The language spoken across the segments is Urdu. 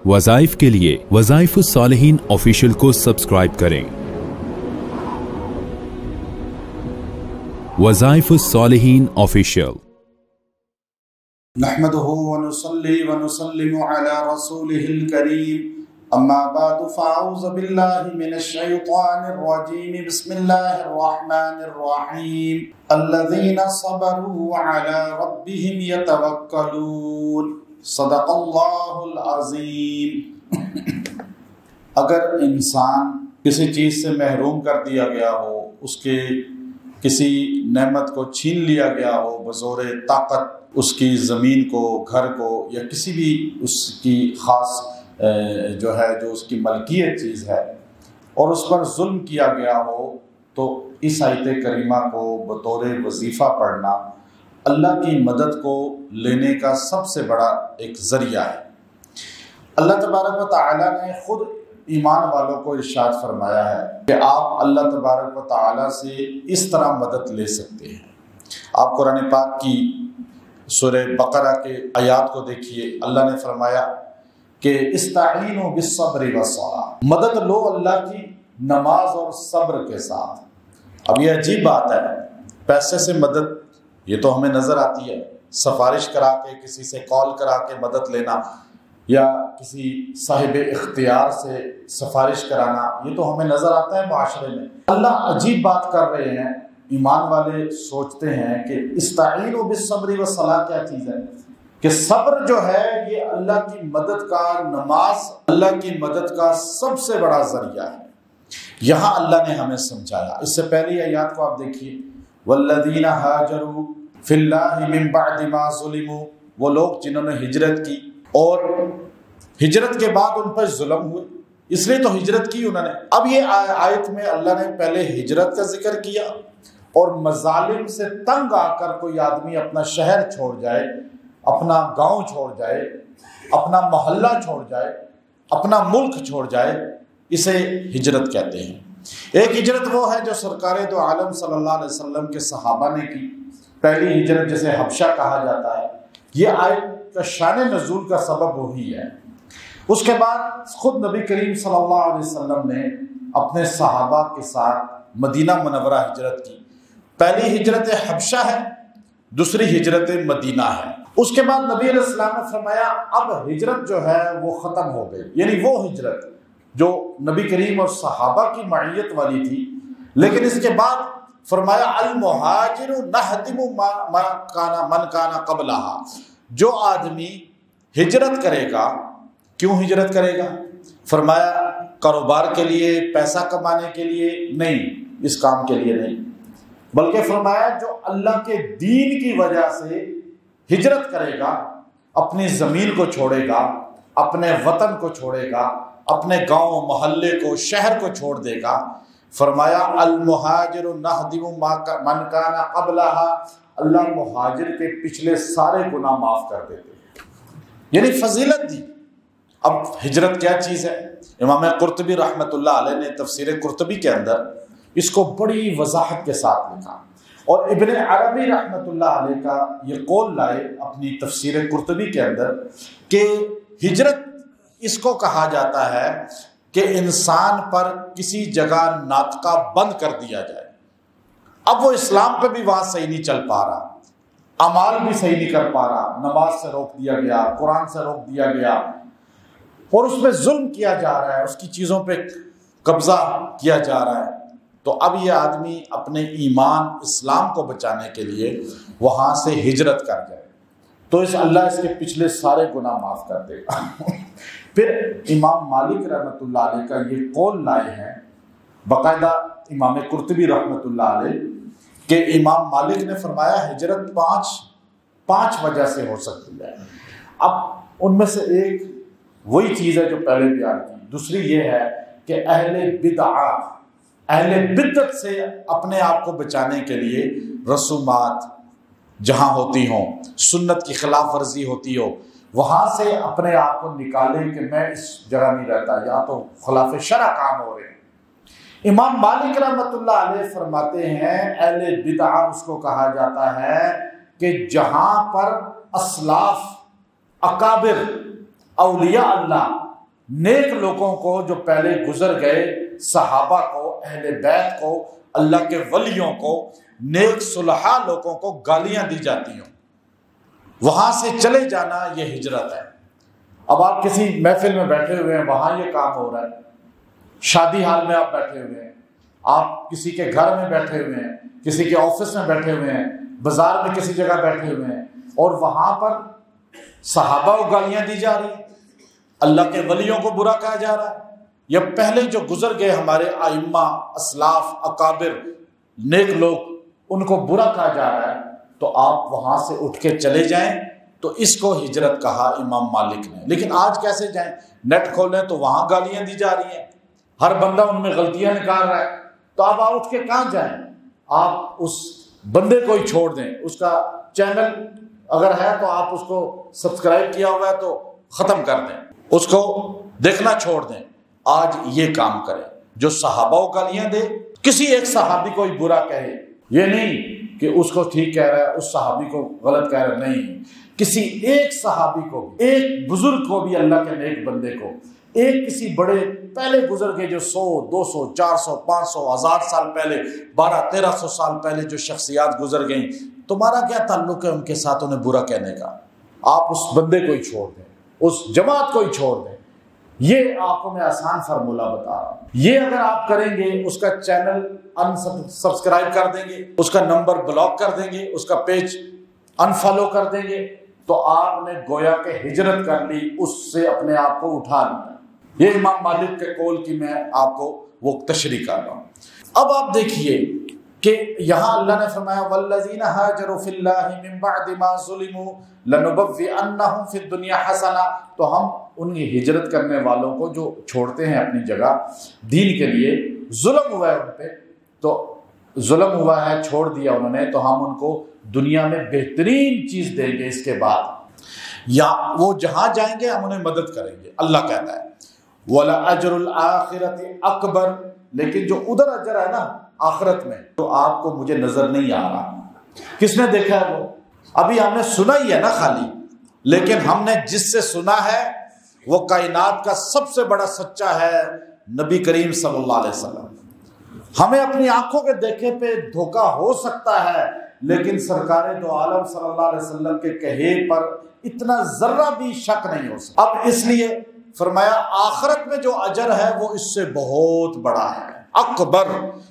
وظائف کے لیے وظائف الصالحین آفیشیل کو سبسکرائب کریں۔ وظائف الصالحین آفیشیل۔ نحمده ونصلي ونسلم على رسوله الكريم اما بعد فاعوذ بالله من الشيطان الرجيم بسم الله الرحمن الرحيم الذين صبروا وعلى ربهم يتوكلون صدق اللہ العظیم۔ اگر انسان کسی چیز سے محروم کر دیا گیا ہو، اس کے کسی نعمت کو چھین لیا گیا ہو بزور طاقت، اس کی زمین کو، گھر کو، یا کسی بھی اس کی خاص جو اس کی ملکیت چیز ہے، اور اس پر ظلم کیا گیا ہو، تو اس آیت کریمہ کو بطور وظیفہ پڑھنا اللہ کی مدد کو لینے کا سب سے بڑا ایک ذریعہ ہے۔ اللہ تبارک و تعالیٰ نے خود ایمان والوں کو ارشاد فرمایا ہے کہ آپ اللہ تبارک و تعالیٰ سے اس طرح مدد لے سکتے ہیں۔ آپ قرآن پاک کی سورہ بقرہ کے آیات کو دیکھیے، اللہ نے فرمایا کہ استعینوا بالصبر والصلاۃ، مدد لو اللہ کی نماز اور صبر کے ساتھ۔ اب یہ عجیب بات ہے، پیسے سے مدد یہ تو ہمیں نظر آتی ہے، سفارش کرا کے، کسی سے کال کرا کے مدد لینا، یا کسی صاحب اختیار سے سفارش کرانا، یہ تو ہمیں نظر آتا ہے معاشرے میں۔ اللہ عجیب بات کر رہے ہیں، ایمان والے سوچتے ہیں کہ استعینوا بالصبر والصلاۃ کیا چیز ہے، کہ صبر جو ہے یہ اللہ کی مدد کا، نماز اللہ کی مدد کا سب سے بڑا ذریعہ ہے۔ یہاں اللہ نے ہمیں سمجھایا۔ اس سے پہلی آیات کو آپ دیکھیے، والذین ہاجروا فی اللہ من بعد ما ظلموا، وہ لوگ جنہوں نے ہجرت کی اور ہجرت کے بعد ان پر ظلم ہوئے، اس لیے تو ہجرت کی انہوں نے۔ اب یہ آیت میں اللہ نے پہلے ہجرت کا ذکر کیا، اور مظالم سے تنگ آ کر کوئی آدمی اپنا شہر چھوڑ جائے، اپنا گاؤں چھوڑ جائے، اپنا محلہ چھوڑ جائے، اپنا ملک چھوڑ جائے، اسے ہجرت کہتے ہیں۔ ایک ہجرت وہ ہے جو سرکار دو عالم صلی اللہ علیہ وسلم کے صحابہ نے کی، پہلی ہجرت جسے حبشہ کہا جاتا ہے۔ یہ آیت کا شان نزول کا سبب وہی ہے۔ اس کے بعد خود نبی کریم صلی اللہ علیہ وسلم نے اپنے صحابہ کے ساتھ مدینہ منورہ ہجرت کی۔ پہلی ہجرت حبشہ ہے، دوسری ہجرت مدینہ ہے۔ اس کے بعد نبی علیہ السلام نے فرمایا اب ہجرت جو ہے وہ ختم ہو گئی، یعنی وہ ہجرت جو نبی کریم اور صحابہ کی معیت والی تھی۔ لیکن اس کے بعد فرمایا المہاجر نہدم من کان قبلہا، جو آدمی ہجرت کرے گا، کیوں ہجرت کرے گا؟ فرمایا کاروبار کے لیے، پیسہ کمانے کے لیے نہیں، اس کام کے لیے نہیں، بلکہ فرمایا جو اللہ کے دین کی وجہ سے ہجرت کرے گا، اپنی زمین کو چھوڑے گا، اپنے وطن کو چھوڑے گا، اپنے گاؤں محلے کو، شہر کو چھوڑ دے گا، فرمایا المہاجر نہدم من کان قبلہا، اللہ مہاجر کے پچھلے سارے گناہ معاف کر دیتے ہیں، یعنی فضیلت دی۔ اب ہجرت کیا چیز ہے؟ امام قرطبی رحمۃ اللہ علیہ نے تفسیر قرطبی کے اندر اس کو بڑی وضاحت کے ساتھ لکھا، اور ابن عربی رحمۃ اللہ علیہ کا یہ قول لائے اپنی تفسیر قرطبی کے اندر کہ ہجرت اس کو کہا جاتا ہے کہ انسان پر کسی جگہ ناطقہ بند کر دیا جائے۔ اب وہ اسلام پہ بھی وہاں صحیح نہیں چل پا رہا، اعمال بھی صحیح نہیں کر پا رہا، نماز سے روک دیا گیا، قرآن سے روک دیا گیا، اور اس پہ ظلم کیا جا رہا ہے، اس کی چیزوں پہ قبضہ کیا جا رہا ہے۔ تو اب یہ آدمی اپنے ایمان اسلام کو بچانے کے لیے وہاں سے ہجرت کر جائے تو اللہ اس کے پچھلے سارے گناہ معاف کر دے گا۔ پھر امام مالک رحمۃ اللہ علیہ کا یہ قول لائے ہیں، باقاعدہ امام قرطبی رحمۃ اللہ علیہ کہ امام مالک نے فرمایا ہجرت پانچ وجہ سے ہو سکتی ہے۔ اب ان میں سے ایک وہی چیز ہے جو پہلے بیان کی، دوسری یہ ہے کہ اہل بدعت سے اپنے آپ کو بچانے کے لیے رسومات جہاں ہوتی ہوں، سنت کی خلاف ورزی ہوتی ہو، وہاں سے اپنے آپ کو نکالیں کہ میں اس جگہ نہیں رہتا، یہاں تو خلاف شرع کام ہو رہے ہیں۔ امام مالک رحمۃ اللہ علیہ فرماتے ہیں اہل بدعہ اس کو کہا جاتا ہے کہ جہاں پر اسلاف، اکابر، اولیاء اللہ نیک لوگوں کو جو پہلے گزر گئے، صحابہ کو، اہل بیت کو، اللہ کے ولیوں کو، نیک صلحاء لوگوں کو گالیاں دی جاتی ہوں، وہاں سے چلے جانا یہ ہجرت ہے۔ اب آپ کسی محفل میں بیٹھے ہوئے ہیں، وہاں یہ کام ہو رہا ہے، شادی حال میں آپ بیٹھے ہوئے ہیں، آپ کسی کے گھر میں بیٹھے ہوئے ہیں، کسی کے آفس میں بیٹھے ہوئے ہیں، بازار میں کسی جگہ بیٹھے ہوئے ہیں، اور وہاں پر صحابہ کو گالیاں دی جا رہی ہیں، اللہ کے ولیوں کو برا کہا جا رہا ہے، یا پہلے جو گزر گئے ہمارے ائمہ، اسلاف، اکابر، نیک لوگ، ان کو برا کہا جا رہا ہے، تو آپ وہاں سے اٹھ کے چلے جائیں، تو اس کو ہجرت کہا امام مالک نے۔ لیکن آج کیسے جائیں؟ نیٹ کھولیں تو وہاں گالیاں دی جا رہی ہیں، ہر بندہ ان میں غلطیاں نکال رہا ہے، تو آپ اٹھ کے کہاں جائیں؟ آپ اس بندے کو ہی چھوڑ دیں، اس کا چینل اگر ہے تو آپ اس کو سبسکرائب کیا ہوا ہے تو ختم کر دیں، اس کو دیکھنا چھوڑ دیں۔ آج یہ کام کریں، جو صحابہ کو گالیاں دے، کسی ایک صحابی کو ہی برا کہے، یہ نہیں کہ اس کو ٹھیک کہہ رہا ہے، اس صحابی کو غلط کہہ رہا ہے، نہیں، کسی ایک صحابی کو بھی، ایک بزرگ کو بھی، اللہ کے نیک بندے کو، ایک کسی بڑے پہلے گزر گئے جو 100 200 400 500 1000 سال پہلے، 1200 سال پہلے جو شخصیات گزر گئیں، تمہارا کیا تعلق ہے ان کے ساتھ انہیں برا کہنے کا؟ آپ اس بندے کو ہی چھوڑ دیں، اس جماعت کو ہی چھوڑ دیں۔ یہ آپ کو میں آسان فارمولہ بتا رہا ہوں، یہ اگر آپ کریں گے، اس کا چینل سبسکرائب کر دیں گے، اس کا نمبر بلاک کر دیں گے، اس کا پیج انفالو کر دیں گے، تو آپ نے گویا کہ ہجرت کر لی، اس سے اپنے آپ کو اٹھا لیا۔ یہ امام مالک کے قول کی میں آپ کو وہ تشریح کر رہا ہوں۔ اب آپ دیکھیے کہ یہاں اللہ نے فرمایا والذین ہاجروا فی اللہ من بعد ما ظلموا لنبوئنہم فی الدنیا حسنہ، تو ہم ان ہجرت کرنے والوں کو جو چھوڑتے ہیں اپنی جگہ دین کے لیے، ظلم ہوا ہے ان پہ، تو ظلم ہوا ہے، چھوڑ دیا انہوں نے، تو ہم ان کو دنیا میں بہترین چیز دیں گے اس کے بعد، یا وہ جہاں جائیں گے ہم انہیں مدد کریں گے۔ اللہ کہتا ہے وَلَأَجْرُ الْآخِرَةِ أَكْبَرُ، لیکن جو ادھر اجر ہے نا آخرت میں، تو آپ کو مجھے نظر نہیں آ رہا۔ کس نے دیکھا ہے؟ وہ ابھی ہم نے سنا ہی ہے نا خالی، لیکن ہم نے جس سے سنا ہے وہ کائنات کا سب سے بڑا سچا ہے، نبی کریم صلی اللہ علیہ وسلم۔ ہمیں اپنی آنکھوں کے دیکھے پہ دھوکہ ہو سکتا ہے، لیکن سرکار دو عالم صلی اللہ علیہ وسلم کے کہے پر اتنا ذرہ بھی شک نہیں ہو سکتا۔ اب اس لیے فرمایا آخرت میں جو اجر ہے وہ اس سے بہت بڑا ہے، اکبر۔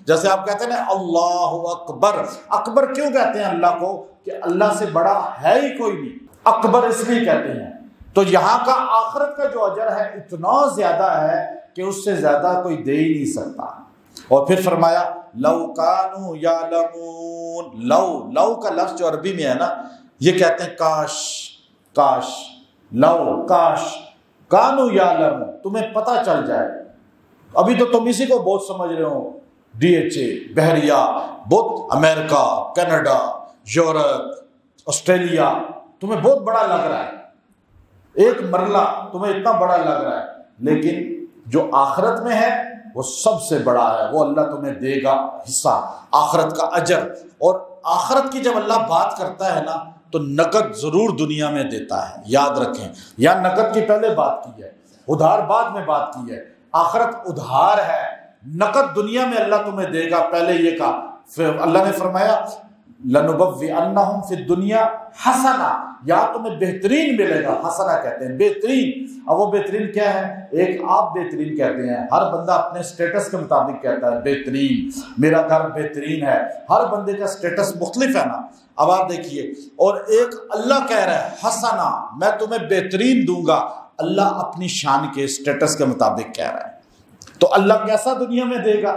جیسے آپ کہتے ہیں نا اللہ اکبر، اکبر کیوں کہتے ہیں اللہ کو؟ کہ اللہ سے بڑا ہے ہی کوئی نہیں، اکبر اس لیے کہتے ہیں۔ تو یہاں کا آخرت کا جو اجر ہے اتنا زیادہ ہے کہ اس سے زیادہ کوئی دے ہی نہیں سکتا۔ اور پھر فرمایا لو کانوا یعلمون، لو کا لفظ جو عربی میں ہے نا، یہ کہتے ہیں کاش، کاش، لو، کاش، کانوا یعلمون، تمہیں پتہ چل جائے۔ ابھی تو تم اسی کو بہت سمجھ رہے ہو، ڈی ایچ اے، بحریہ، بہت امریکہ، کینیڈا، یورپ، آسٹریلیا تمہیں بہت بڑا لگ رہا ہے، ایک مرلہ تمہیں اتنا بڑا لگ رہا ہے، لیکن جو آخرت میں ہے وہ سب سے بڑا ہے، وہ اللہ تمہیں دے گا حصہ، آخرت کا اجر۔ اور آخرت کی جب اللہ بات کرتا ہے نا تو نقد ضرور دنیا میں دیتا ہے، یاد رکھیں، یا نقد کی پہلے بات کی ہے، ادھار بعد میں بات کی ہے۔ آخرت ادھار ہے، نقد دنیا میں اللہ تمہیں دے گا، پہلے یہ کہا۔ پھر اللہ نے فرمایا لَنُبَوِّئَنَّهُمْ فِي الدُّنْيَا حَسَنَةً، یا تمہیں بہترین ملے گا، حسنہ کہتے ہیں بہترین۔ اب وہ بہترین کیا ہے؟ ایک آپ بہترین کہتے ہیں، ہر بندہ اپنے سٹیٹس کے مطابق کہتا ہے بہترین، میرا گھر بہترین ہے، ہر بندے کا سٹیٹس مختلف ہے نا۔ اب آپ دیکھیے، اور ایک اللہ کہہ رہا ہے حسنہ، میں تمہیں بہترین دوں گا، اللہ اپنی شان کے سٹیٹس کے مطابق کہہ رہا ہے۔ تو اللہ کیسا دنیا میں دے گا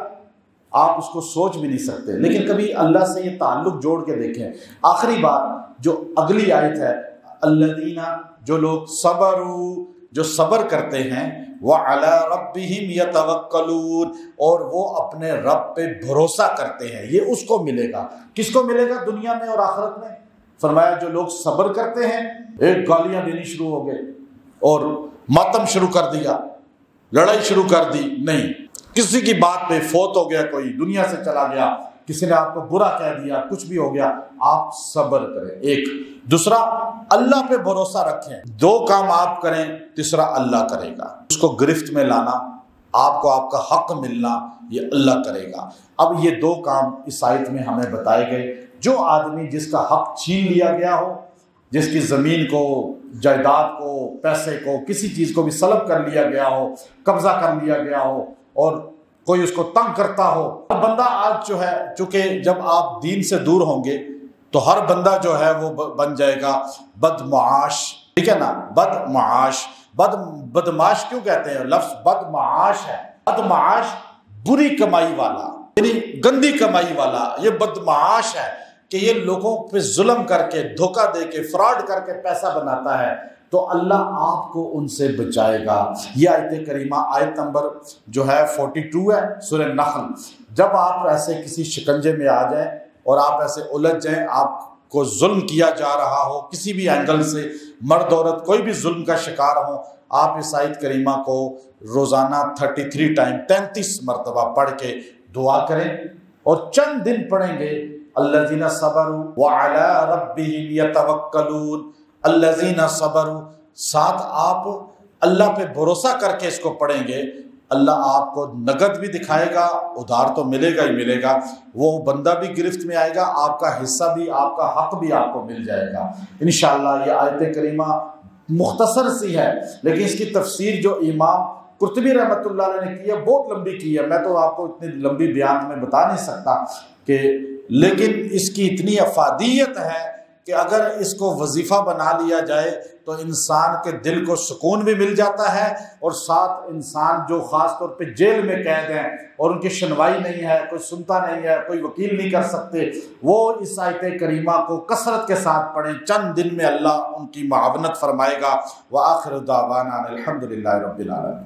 آپ اس کو سوچ بھی نہیں سکتے، لیکن کبھی اللہ سے یہ تعلق جوڑ کے دیکھیں۔ آخری بات جو اگلی آیت ہے، الذین، جو لوگ صبروا، جو صبر کرتے ہیں، وعلی ربہم یتوکلون، اور وہ اپنے رب پہ بھروسہ کرتے ہیں، یہ اس کو ملے گا۔ کس کو ملے گا دنیا میں اور آخرت میں؟ فرمایا جو لوگ صبر کرتے ہیں، ایک گالیاں دینی شروع ہو گئے اور ماتم شروع کر دیا، لڑائی شروع کر دی، نہیں، کسی کی بات پہ فوت ہو گیا، کوئی دنیا سے چلا گیا، کسی نے آپ کو برا کہہ دیا، کچھ بھی ہو گیا، آپ صبر کریں۔ ایک دوسرا، اللہ پہ بھروسہ رکھیں۔ دو کام آپ کریں، تیسرا اللہ کرے گا۔ اس کو گرفت میں لانا، آپ کو آپ کا حق ملنا، یہ اللہ کرے گا۔ اب یہ دو کام اس آیت میں ہمیں بتائے گئے۔ جو آدمی جس کا حق چھین لیا گیا ہو، جس کی زمین کو، جائیداد کو، پیسے کو، کسی چیز کو بھی سلب کر لیا گیا ہو، قبضہ کر لیا گیا ہو، اور کوئی اس کو تنگ کرتا ہو، بندہ آج جو ہے، چونکہ جب آپ دین سے دور ہوں گے تو ہر بندہ جو ہے وہ بن جائے گا بدمعاش، ٹھیک ہے نا؟ بدمعاش، بدمعاش کیوں کہتے ہیں؟ لفظ بدمعاش ہے۔ بدمعاش بری کمائی والا، یعنی گندی کمائی والا، یہ بدمعاش ہے کہ یہ لوگوں پہ ظلم کر کے، دھوکہ دے کے، فراڈ کر کے پیسہ بناتا ہے۔ تو اللہ آپ کو ان سے بچائے گا۔ یہ آیت کریمہ آیت نمبر جو ہے 42 ہے سورہ نحل۔ جب آپ ایسے کسی شکنجے میں آ جائیں اور آپ ایسے الجھ جائیں، آپ کو ظلم کیا جا رہا ہو کسی بھی اینگل سے، مرد عورت کوئی بھی ظلم کا شکار ہو، آپ اس آیت کریمہ کو روزانہ 33 ٹائم 33 مرتبہ پڑھ کے دعا کریں، اور چند دن پڑھیں گے۔ الذین صبروا وعلی ربہم یتوکلون، الذین صبروا، ساتھ آپ اللہ پہ بھروسہ کر کے اس کو پڑھیں گے، اللہ آپ کو نقد بھی دکھائے گا، ادھار تو ملے گا ہی ملے گا، وہ بندہ بھی گرفت میں آئے گا، آپ کا حصہ بھی، آپ کا حق بھی آپ کو مل جائے گا انشاءاللہ۔ یہ آیت کریمہ مختصر سی ہے، لیکن اس کی تفسیر جو امام قرطبی رحمۃ اللہ علیہ نے کی ہے بہت لمبی کی ہے، میں تو آپ کو اتنی لمبی بیان میں بتا نہیں سکتا کہ، لیکن اس کی اتنی افادیت ہے کہ اگر اس کو وظیفہ بنا لیا جائے تو انسان کے دل کو سکون بھی مل جاتا ہے، اور ساتھ انسان جو خاص طور پہ جیل میں قید ہیں اور ان کی سنوائی نہیں ہے، کوئی سنتا نہیں ہے، کوئی وکیل نہیں کر سکتے، وہ اس آیت کریمہ کو کثرت کے ساتھ پڑھیں، چند دن میں اللہ ان کی معاونت فرمائے گا۔ وآخر دعوانا الحمدللہ رب العالمین۔